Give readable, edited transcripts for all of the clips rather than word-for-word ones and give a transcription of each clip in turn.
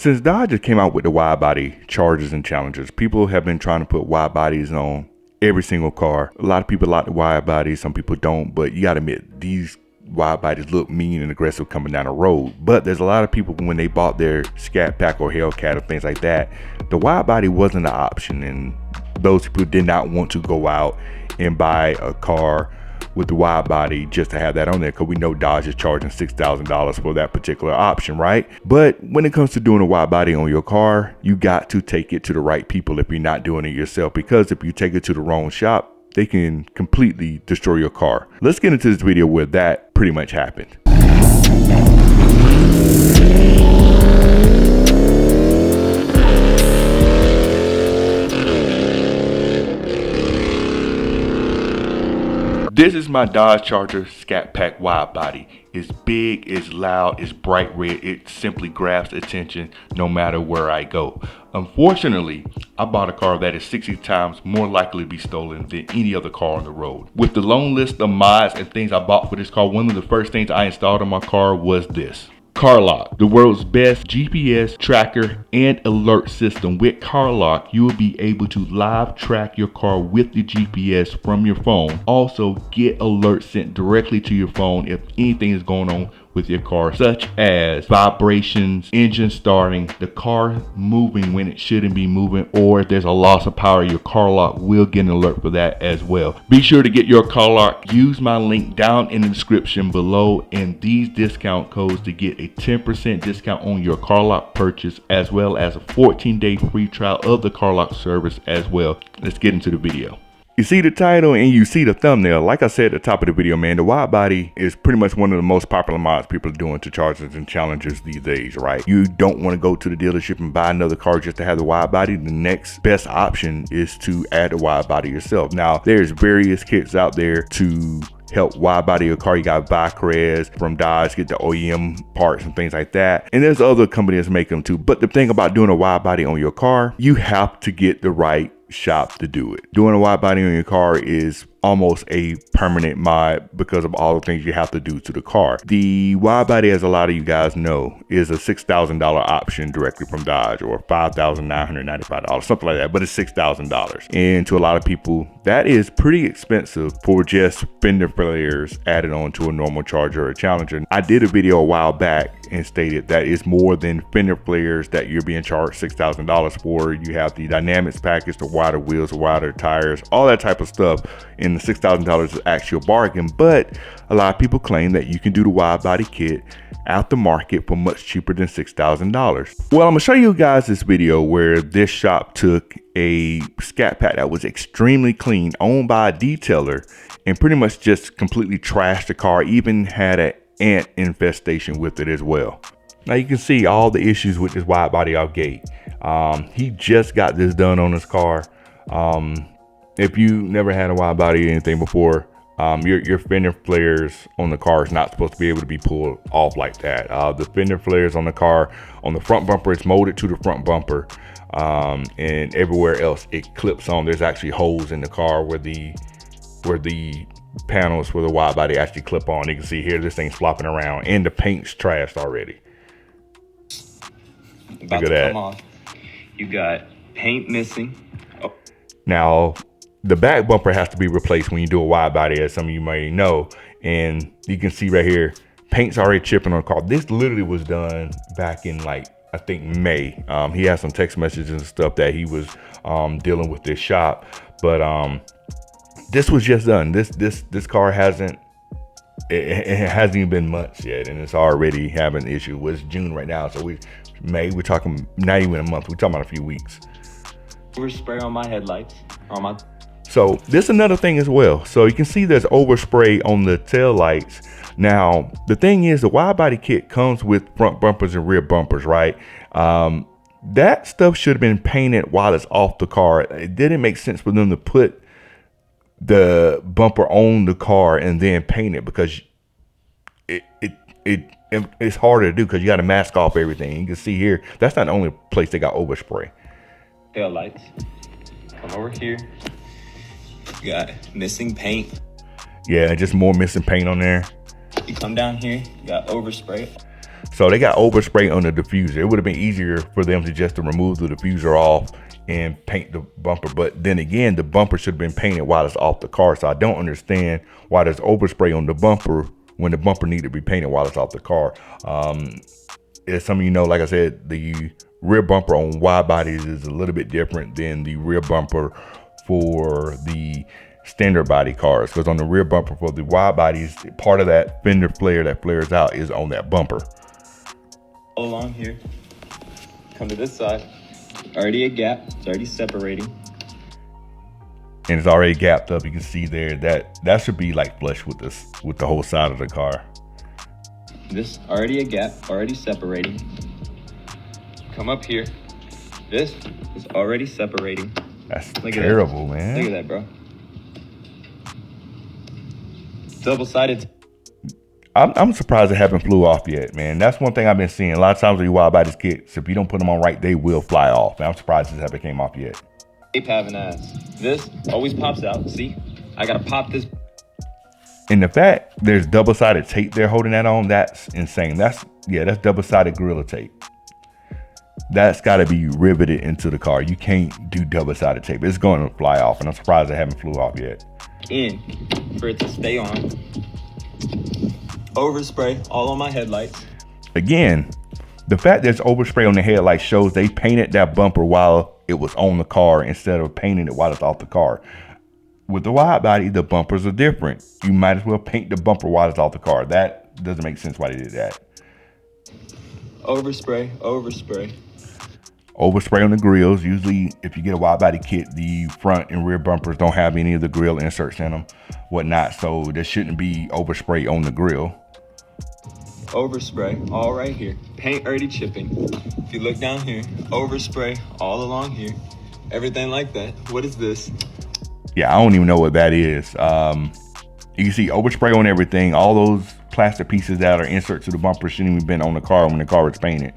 Since Dodge came out with the wide body Chargers and Challengers, people have been trying to put wide bodies on every single car. A lot of people like the wide bodies, some people don't, but you gotta admit, these wide bodies look mean and aggressive coming down the road. But there's a lot of people, when they bought their Scat Pack or Hellcat or things like that, the wide body wasn't an option, and those people did not want to go out and buy a car with the wide body just to have that on there, because we know Dodge is charging $6,000 for that particular option, right? But when it comes to doing a wide body on your car, you got to take it to the right people if you're not doing it yourself, because if you take it to the wrong shop, they can completely destroy your car. Let's get into this video where that pretty much happened. This is my Dodge Charger Scat Pack wide body. It's big, it's loud, it's bright red. It simply grabs attention no matter where I go. Unfortunately, I bought a car that is 60 times more likely to be stolen than any other car on the road. With the long list of mods and things I bought for this car, one of the first things I installed on my car was this. CarLock, the world's best GPS tracker and alert system. With CarLock, you will be able to live track your car with the GPS from your phone. Also, get alerts sent directly to your phone if anything is going on with your car, such as vibrations, engine starting, the car moving when it shouldn't be moving, or if there's a loss of power, your CarLock will get an alert for that as well. Be sure to get your CarLock. Use my link down in the description below and these discount codes to get a 10% discount on your CarLock purchase, as well as a 14-day free trial of the CarLock service as well. Let's get into the video. You see the title and you see the thumbnail. Like I said at the top of the video, man, the wide body is pretty much one of the most popular mods people are doing to Chargers and Challengers these days, right? You don't want to go to the dealership and buy another car just to have the wide body. The next best option is to add a wide body yourself. Now, there's various kits out there to help wide body your car. You got Vicres from Dodge, get the OEM parts and things like that. And there's other companies making them too. But the thing about doing a wide body on your car, you have to get the right shop to do it. Doing a wide body on your car is almost a permanent mod because of all the things you have to do to the car. The wide body, as a lot of you guys know, is a $6,000 option directly from Dodge, or $5,995, something like that, but it's $6,000. And to a lot of people, that is pretty expensive for just fender flares added on to a normal Charger or Challenger. I did a video a while back and stated that it's more than fender flares that you're being charged $6,000 for. You have the dynamics package, the wider wheels, the wider tires, all that type of stuff. And the $6,000 is actually a bargain, but a lot of people claim that you can do the wide body kit out the market for much cheaper than $6,000. Well, I'm gonna show you guys this video where this shop took a Scat Pack that was extremely clean, owned by a detailer, and pretty much just completely trashed the car, even had an ant infestation with it as well. Now you can see all the issues with this wide body off gate. He just got this done on his car. If you never had a wide body or anything before, your fender flares on the car is not supposed to be able to be pulled off like that. The fender flares on the car, on the front bumper, it's molded to the front bumper, and everywhere else it clips on. There's actually holes in the car where the panels for the wide body actually clip on. You can see here this thing's flopping around, and the paint's trashed already. About to come off. You got paint missing. Oh. Now, the back bumper has to be replaced when you do a wide body, as some of you may know. And you can see right here, paint's already chipping on the car. This literally was done back in, like, I think May. He had some text messages and stuff that he was dealing with this shop. But this was just done. This car hasn't even been months yet, and it's already having an issue. It's June right now, so we're talking not even a month. We're talking about a few weeks. Overspray on my headlights, on my. So this is another thing as well. So you can see there's overspray on the tail lights. Now, the thing is, the wide body kit comes with front bumpers and rear bumpers, right? That stuff should have been painted while it's off the car. It didn't make sense for them to put the bumper on the car and then paint it, because it's harder to do because you got to mask off everything. You can see here, that's not the only place they got overspray. Tail lights. Come over here. You got missing paint. Yeah, just more missing paint on there. You come down here, you got overspray. So they got overspray on the diffuser. It would have been easier for them to just remove the diffuser off and paint the bumper. But then again, the bumper should have been painted while it's off the car. So I don't understand why there's overspray on the bumper when the bumper needed to be painted while it's off the car. As some of you know, like I said, the rear bumper on wide bodies is a little bit different than the rear bumper for the standard body cars, because on the rear bumper for the wide bodies, part of that fender flare that flares out is on that bumper. Along here, come to this side, already a gap, it's already separating. And it's already gapped up. You can see there that should be like flush with this, with the whole side of the car. This already a gap, already separating. Come up here, this is already separating. That's terrible, man. Look at that, bro. Double-sided. I'm surprised it haven't flew off yet, man. That's one thing I've been seeing. A lot of times with these wide body kits, if you don't put them on right, they will fly off. And I'm surprised this haven't came off yet. Tape having ass. This always pops out. See, I gotta pop this. And the fact there's double-sided tape there holding that on, that's insane. That's double-sided Gorilla Tape. That's got to be riveted into the car. You can't do double-sided tape. It's going to fly off, and I'm surprised it haven't flew off yet. In for it to stay on. Overspray all on my headlights. Again, the fact there's overspray on the headlights shows they painted that bumper while it was on the car instead of painting it while it's off the car. With the wide body, the bumpers are different. You might as well paint the bumper while it's off the car. That doesn't make sense why they did that. Overspray, overspray. Overspray on the grills. Usually, if you get a wide body kit, the front and rear bumpers don't have any of the grill inserts in them, whatnot. So there shouldn't be overspray on the grill. Overspray all right here. Paint already chipping. If you look down here, overspray all along here. Everything like that. What is this? Yeah, I don't even know what that is. You can see overspray on everything. All those plastic pieces that are inserts to the bumper shouldn't even been on the car when the car was painted.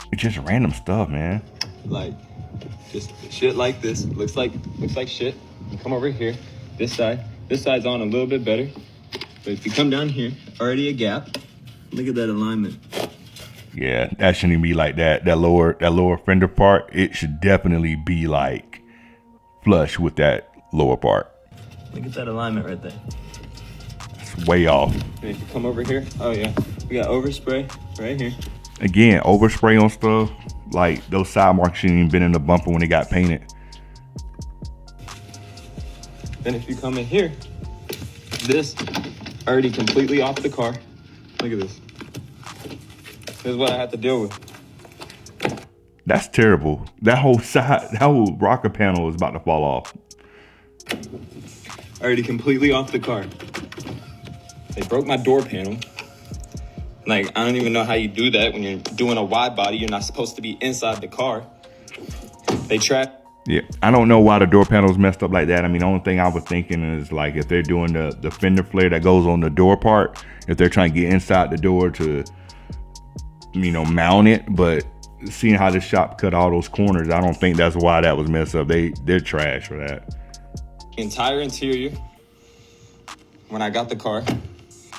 It's just random stuff, man. Like, just shit like this. Looks like shit. You come over here. This side's on a little bit better. But if you come down here, already a gap. Look at that alignment. Yeah, that shouldn't be like that. That lower fender part, it should definitely be like flush with that lower part. Look at that alignment right there. It's way off. And if you come over here, oh yeah, we got overspray right here. Again, overspray on stuff, like those side marks shouldn't even been in the bumper when it got painted. Then if you come in here, this already completely off the car. Look at this. This is what I have to deal with. That's terrible. That whole rocker panel is about to fall off. Already completely off the car. They broke my door panel. Like, I don't even know how you do that when you're doing a wide body. You're not supposed to be inside the car. They trapped. Yeah, I don't know why the door panel is messed up like that. I mean, the only thing I was thinking is like if they're doing the fender flare that goes on the door part, if they're trying to get inside the door to, mount it. But seeing how the shop cut all those corners, I don't think that's why that was messed up. They're trash for that. Entire interior, when I got the car,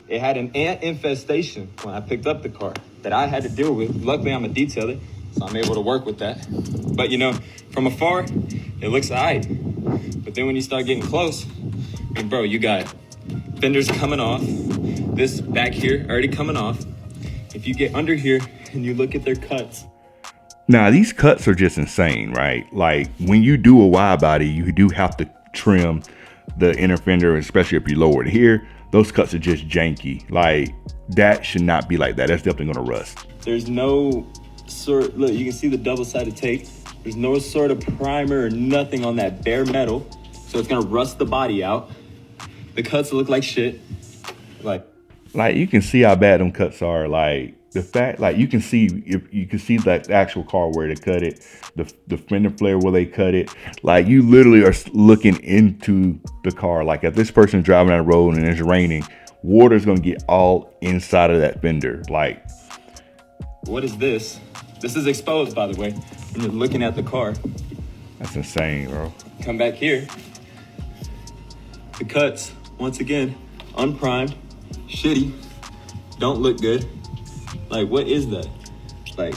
it had an ant infestation when I picked up the car that I had to deal with. Luckily, I'm a detailer, so I'm able to work with that. But from afar, it looks alright. But then when you start getting close, bro, you got fenders coming off. This back here already coming off. If you get under here and you look at their cuts. Now, these cuts are just insane, right? Like when you do a wide body, you do have to trim the inner fender, especially if you lower it here. Those cuts are just janky. Like that should not be like that. That's definitely gonna rust. There's no look, you can see the double-sided tape. There's no sort of primer or nothing on that bare metal. So it's gonna rust the body out. The cuts look like shit. Like you can see how bad them cuts are. Like the fact, like you can see the actual car where they cut it, the fender flare where they cut it. Like you literally are looking into the car. Like if this person's driving down the road and it's raining, water's gonna get all inside of that fender. Like, what is this? This is exposed, by the way, when you're looking at the car. That's insane, bro. Come back here. The cuts, once again, unprimed, shitty, don't look good. Like, what is that? Like,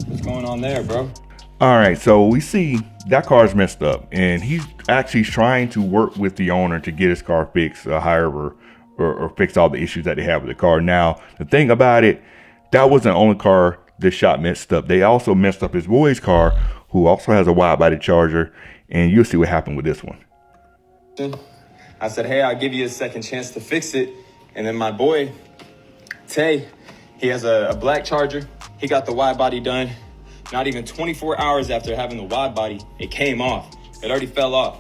what's going on there, bro? All right, so we see that car's messed up, and he's actually trying to work with the owner to get his car fixed, however, or fix all the issues that they have with the car. Now, the thing about it, that wasn't the only car this shop messed up. They also messed up his boy's car, who also has a wide-body Charger, and you'll see what happened with this one. I said, hey, I'll give you a second chance to fix it. And then my boy, Tay, he has a black Charger. He got the wide body done. Not even 24 hours after having the wide body, it came off. It already fell off.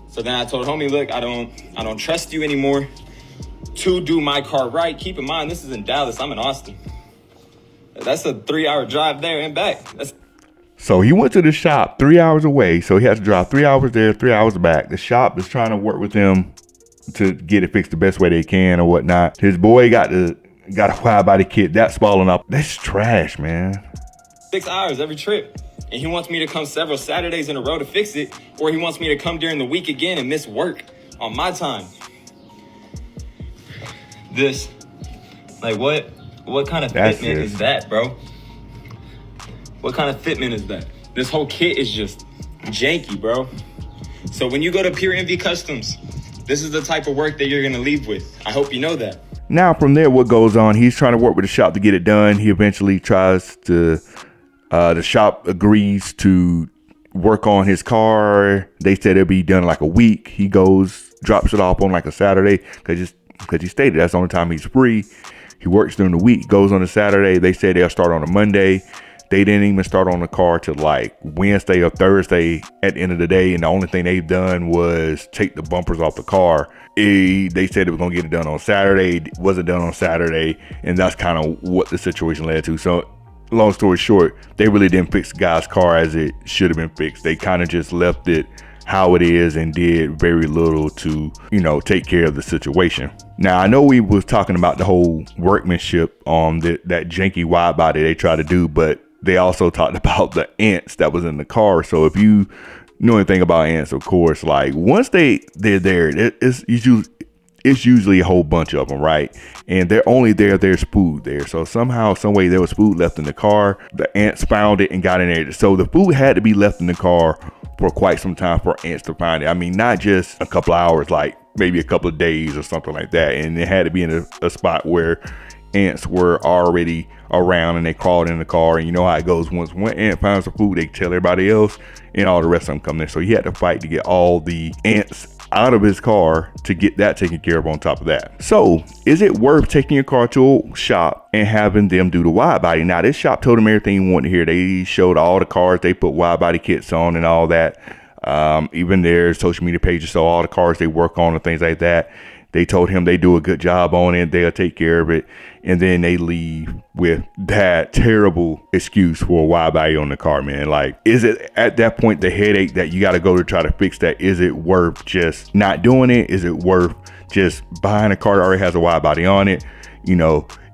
So then I told homie, look, I don't trust you anymore to do my car right. Keep in mind, this is in Dallas. I'm in Austin. That's a 3-hour drive there and back. So he went to the shop 3 hours away. So he has to drive 3 hours there, 3 hours back. The shop is trying to work with him to get it fixed the best way they can or whatnot. His boy got a Widebody Kit that's falling off. That's trash, man. 6 hours every trip. And he wants me to come several Saturdays in a row to fix it, or he wants me to come during the week again and miss work on my time. This, like, what kind of fitment is that, bro? What kind of fitment is that? This whole kit is just janky, bro. So when you go to Pure Envy Customs, this is the type of work that you're gonna leave with. I hope you know that. Now from there, what goes on, he's trying to work with the shop to get it done. He eventually tries to, the shop agrees to work on his car. They said it'll be done in like a week. He goes, drops it off on like a Saturday because he stated that's the only time he's free. He works during the week, goes on a Saturday. They said they'll start on a Monday. They didn't even start on the car till like Wednesday or Thursday at the end of the day. And the only thing they've done was take the bumpers off the car. They said they were going to get it done on Saturday. It wasn't done on Saturday. And that's kind of what the situation led to. So long story short, they really didn't fix the guy's car as it should have been fixed. They kind of just left it how it is and did very little to, take care of the situation. Now, I know we was talking about the whole workmanship on that janky wide body they try to do, but they also talked about the ants that was in the car. So if you know anything about ants, of course, like once they're there, it's usually a whole bunch of them, right? And they're only there, there's food there. So somehow, some way there was food left in the car. The ants found it and got in there. So the food had to be left in the car for quite some time for ants to find it. I mean, not just a couple hours, like maybe a couple of days or something like that. And it had to be in a spot where ants were already around and they crawled in the car. And you know how it goes. Once one ant finds the food, they tell everybody else and all the rest of them come in. So he had to fight to get all the ants out of his car to get that taken care of on top of that. So is it worth taking your car to a shop and having them do the wide body? Now this shop told him everything he wanted to hear. They showed all the cars they put wide body kits on and all that. Even their social media pages, so all the cars they work on and things like that. They told him they do a good job on it, they'll take care of it, and then they leave with that terrible excuse for a wide body on the car, man. Like, is it at that point the headache that you got to go to try to fix that? Is it worth just not doing it? Is it worth just buying a car that already has a wide body on it?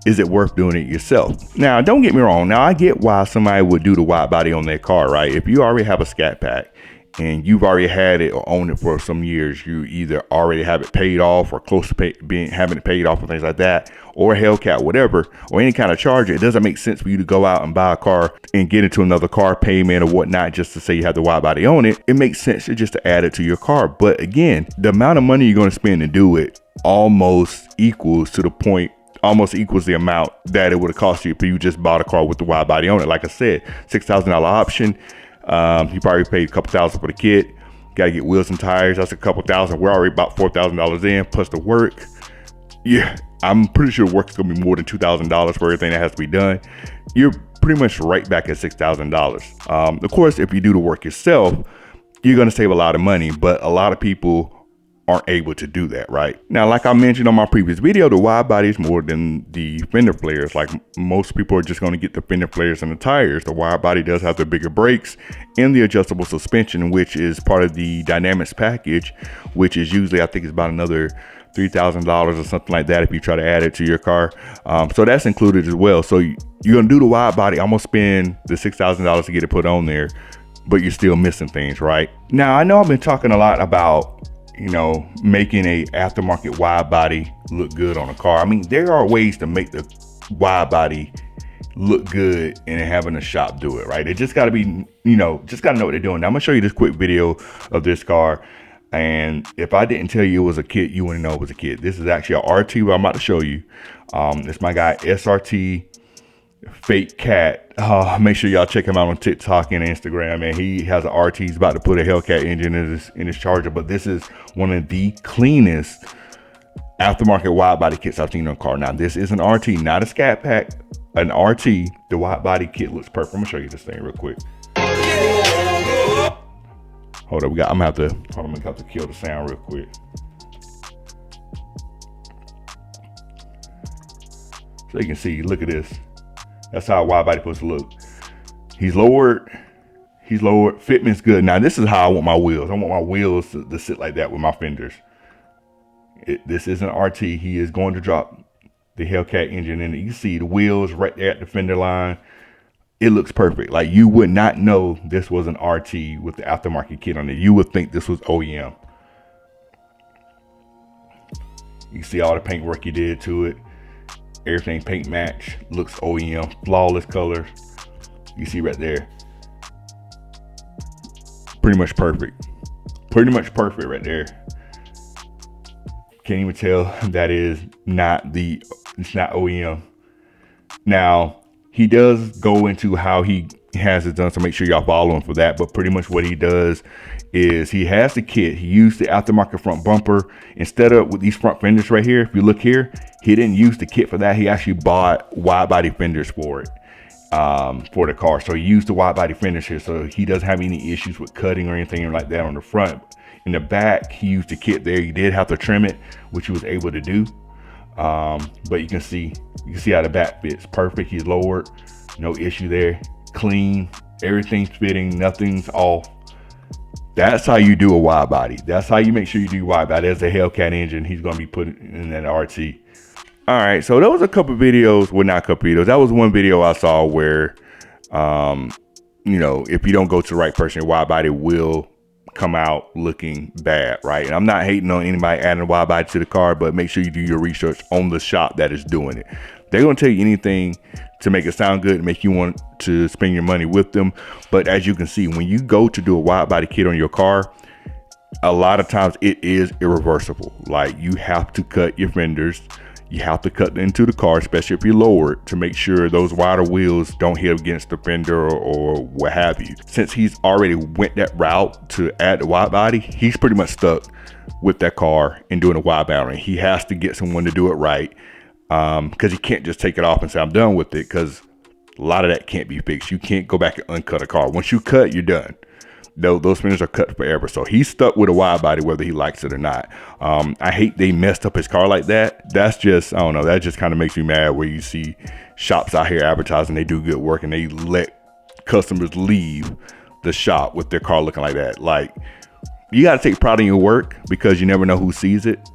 Is it worth doing it yourself? Now, don't get me wrong. Now, I get why somebody would do the wide body on their car, right? If you already have a Scat Pack and you've already had it or owned it for some years, you either already have it paid off or close to having it paid off or things like that, or a Hellcat, whatever, or any kind of Charger. It doesn't make sense for you to go out and buy a car and get into another car payment or whatnot just to say you have the wide body on it. It makes sense just to add it to your car. But again, the amount of money you're going to spend to do it almost equals the amount that it would have cost you if you just bought a car with the wide body on it. Like I said, $6,000 option. You probably paid a couple $1,000 for the kit. Got to get wheels and tires. That's a couple $1,000. We're already about $4,000 in plus the work. Yeah, I'm pretty sure work is going to be more than $2,000 for everything that has to be done. You're pretty much right back at $6,000. Of course, if you do the work yourself, you're going to save a lot of money, but a lot of people aren't able to do that, right? Now, like I mentioned on my previous video, the wide body is more than the fender flares. Like most people are just going to get the fender flares and the tires. The wide body does have the bigger brakes and the adjustable suspension, which is part of the dynamics package, which is usually, I think it's about another $3,000 or something like that if you try to add it to your car. So that's included as well. So you're going to do the wide body, almost spend the $6,000 to get it put on there, but you're still missing things, right? Now, I know I've been talking a lot about making a aftermarket wide body look good on a car. I mean, there are ways to make the wide body look good and having a shop do it, right? It just got to be, you know, just got to know what they're doing. Now I'm gonna show you this quick video of this car, and if I didn't tell you it was a kit, you wouldn't know it was a kit. This is actually a RT what I'm about to show you. It's my guy SRT Fake Cat. Make sure y'all check him out on TikTok and Instagram, and he has an RT. He's about to put a Hellcat engine in his Charger, but this is one of the cleanest aftermarket wide body kits I've seen on a car. Now this is an RT, not a Scat Pack, an RT. The wide body kit looks perfect. I'm gonna show you this thing real quick. Hold up, I'm gonna have to kill the sound real quick. So you can see, look at this. That's how a wide body supposed to look. He's lowered. Fitment's good. Now this is how I want my wheels. I want my wheels to sit like that with my fenders. This is an RT. He is going to drop the Hellcat engine in it. You can see the wheels right there at the fender line. It looks perfect. Like, you would not know this was an RT with the aftermarket kit on it. You would think this was OEM. You can see all the paintwork he did to it. Everything paint match, looks OEM, flawless colors. You see right there. Pretty much perfect. Pretty much perfect right there. Can't even tell that is it's not OEM. Now, he does go into how he has it done, so make sure y'all follow him for that. But pretty much what he does is he has the kit. He used the aftermarket front bumper instead of with these front fenders right here. If you look here, he didn't use the kit for that. He actually bought wide body fenders for it, for the car. So he used the wide body fenders here, so he doesn't have any issues with cutting or anything like that on the front. In the back, he used the kit there. He did have to trim it, which he was able to do. But you can see how the back fits perfect. He's lowered, no issue there. Clean, everything's fitting, nothing's off. That's how you do a wide body. That's how you make sure you do wide body. There's a Hellcat engine he's going to be putting in that RT. All right, so there was a couple videos, well, not a couple videos. That was one video I saw where, you know, if you don't go to the right person, wide body will come out looking bad, right? And I'm not hating on anybody adding a wide body to the car, but make sure you do your research on the shop that is doing it. They're going to tell you anything to make it sound good and make you want to spend your money with them. But as you can see, when you go to do a wide body kit on your car, a lot of times it is irreversible. Like, you have to cut your fenders. You have to cut into the car, especially if you're lowered, to make sure those wider wheels don't hit against the fender or what have you. Since he's already went that route to add the wide body, he's pretty much stuck with that car and doing a wide body. He has to get someone to do it right, because he can't just take it off and say, I'm done with it, because a lot of that can't be fixed. You can't go back and uncut a car. Once you cut, you're done. Those fenders are cut forever. So he's stuck with a wide body whether he likes it or not. I hate they messed up his car like that. That's just, I don't know, that just kind of makes me mad where you see shops out here advertising they do good work and they let customers leave the shop with their car looking like that. Like, you got to take pride in your work, because you never know who sees it.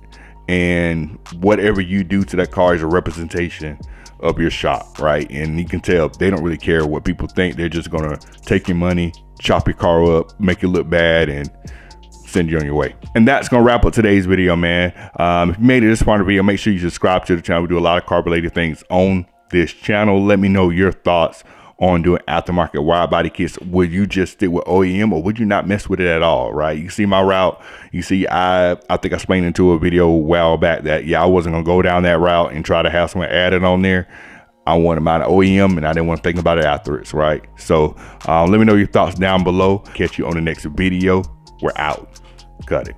And whatever you do to that car is a representation of your shop, right? And you can tell they don't really care what people think. They're just gonna take your money, chop your car up, make it look bad, and send you on your way. And that's gonna wrap up today's video, man. If you made it this far in the video, make sure you subscribe to the channel. We do a lot of car related things on this channel. Let me know your thoughts on doing aftermarket wide body kits. Would you just stick with OEM, or would you not mess with it at all, right? You see my route. You see, I think I explained into a video a while back that, yeah, I wasn't gonna go down that route and try to have someone add it on there. I wanted mine OEM, and I didn't want to think about it afterwards, right? So let me know your thoughts down below. Catch you on the next video. We're out. Cut it.